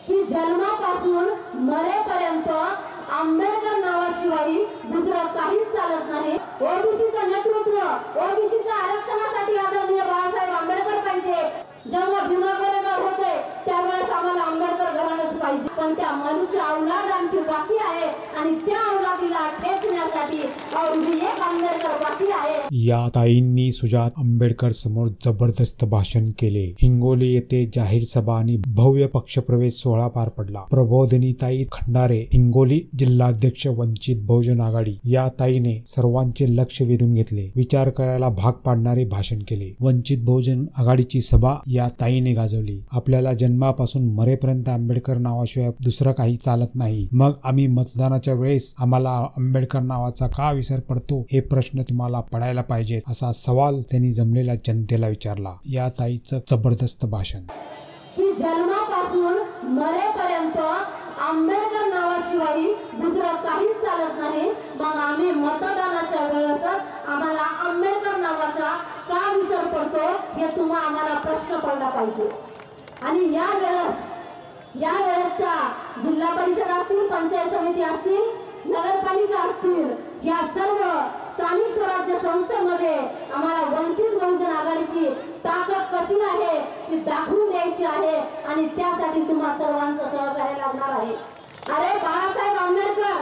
की जन्मापासून मरेपर्यंत आंबेडकर नावाशिवाय दुसरं काहीच चालत नाही। ओबीसीचं नेतृत्व, ओबीसीच्या आरक्षणासाठी आदरणीय बाळासाहेब आंबेडकर पाहिजे। जेव्हा भीमा कोरेगाव होते त्यावेळेस आम्हाला आंबेडकर घराणंच पाहिजे, पण त्या मनुष्य औलाद आणखी बाकी आहे आणि त्या औलादीला ठेचण्यासाठी अवघी एक आंबेडकर बाकी आहे। या ताईंनी सुजात आंबेडकर समोर जबरदस्त भाषण केले। हिंगोली येथे जाहीर सभा आणि भव्य पक्षप्रवेश सोहळा पार पडला। प्रबोधिनीताई खंडारे, हिंगोली जिल्हाध्यक्ष वंचित बहुजन आघाडी, या ताईने सर्वांचे लक्ष वेधून घेतले, विचार करायला भाग पाडणारे भाषण केले। वंचित बहुजन आघाडीची सभा या ताईने गाजवली। आपल्याला जन्मापासून मरेपर्यंत आंबेडकर नावाशिवाय दुसरं काही चालत नाही, मग आम्ही मतदानाच्या वेळेस आम्हाला आंबेडकर नावाचा का विसर पडतो हे प्रश्न तुम्हाला पडायला पाहिजे, असा सवाल त्यांनी जमलेल्या जनतेला विचारला। या ताईचं जबरदस्त भाषण। की जन्मापासून मरेपर्यंत आंबेडकर नावाशिवाय दुसरं काहीच चालत नाही, मग आम्ही मतदानाच्या वेळेस आम्हाला आंबेडकर नावाचा का विसर पडतो हे तुम्हा आम्हाला प्रश्न पडला पाहिजे। आणि या वेळेसच्या जिल्हा परिषद असतील, पंचायत समिती असतील, नगरपालिका असतील, या सर्व स्थानिक स्वराज्य संस्थेमध्ये आम्हाला वंचित बहुजन आघाडीची ताकद कशी आहे ती दाखवून द्यायची आहे आणि त्यासाठी तुम्हा सर्वांचं सहकार्य लागणार आहे। अरे बाळासाहेब आंबेडकर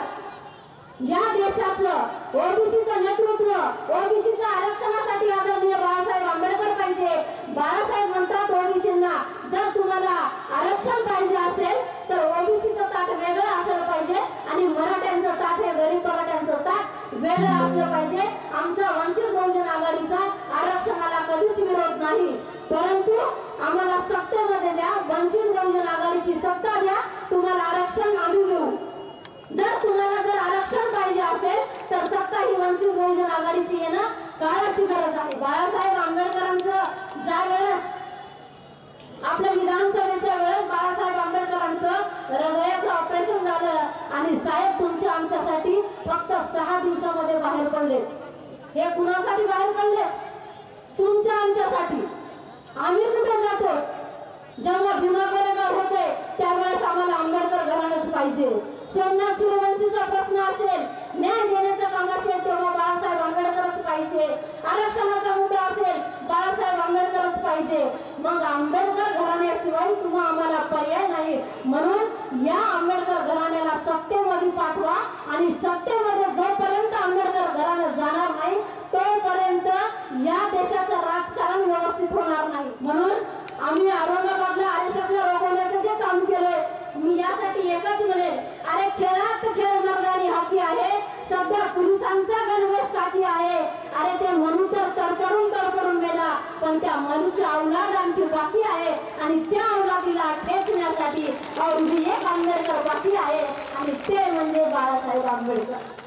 या देशाचं ओबीसीचं नेतृत्व, ओबीसीच्या आरक्षणासाठी आदरणीय बाळासाहेब आंबेडकर पाहिजे। बाळासाहेब म्हणतात ओबीसींना जर तुम्हाला आरक्षण पाहिजे असेल तर ओबीसीचं ताट वेगळं असलं पाहिजे आणि मराठ्यांचं ताट हे गरीब मराठ्यांचं ताट वेगळं असलं पाहिजे। आमचा वंचित बहुजन आघाडीचा आरक्षणाला कधीच विरोध नाही, परंतु आम्हाला सत्तेमध्ये द्या, वंचित बहुजन आघाडीची सत्ता द्या, तुम्हाला आरक्षण आम्ही देऊ। जर तुम्हाला आरक्षण पाहिजे असेल तर सत्ता ही वंचित बहुजन आघाडीची येणं काळाची गरज आहे। बाळासाहेब आंबेडकरांचं ज्या वेळेस आपल्या विधानसभेच्या वेळेस बाळासाहेब आंबेडकरांचं हृदयाचं ऑपरेशन झालं आणि साहेब तुमच्या आमच्यासाठी फक्त 6 दिवसामध्ये बाहेर पडले। हे कुणासाठी बाहेर पडले? तुमच्या आमच्यासाठी। आम्ही कुठे जातो? जेव्हा भीमा कोरेगाव होते त्यावेळेस आम्हाला आंबेडकर घराणंच पाहिजे। सोमनाथ सूर्यवंशीचा प्रश्न असेल, न्याय देण्याचं काम असेल तेव्हा बाळासाहेब आंबेडकरच पाहिजे। आरक्षणाचा मुद्दा असेल बाळासाहेब आंबेडकरच पाहिजे। मग आंबेडकर घराण्याशिवाय तुम्हा आम्हाला पर्याय नाही, म्हणून या आंबेडकर घराण्याला सत्तेमध्ये पाठवा आणि सत्तेमध्ये जोपर्यंत आंबेडकर घराणं जाणार नाही तोपर्यंत या देशाचं राजकारण व्यवस्थित होणार नाही। म्हणून आम्ही औरंगाबादला आरक्षणाला रोखण्याचं जे काम केलंय, मी यासाठी एकच म्हणेल, अरे खेळात खेळ मर्दानी हॉकी आहे, सध्या पोलिसांचा गणवेश काठी आहे। अरे ते म्हणून तर तडफडून गेला, पण त्या मनुष्य औलाद आणखी बाकी आहे आणि त्या औलादीला ठेचण्यासाठी अवघी एक आंबेडकर बाकी आहे आणि ते म्हणजे बाळासाहेब आंबेडकर।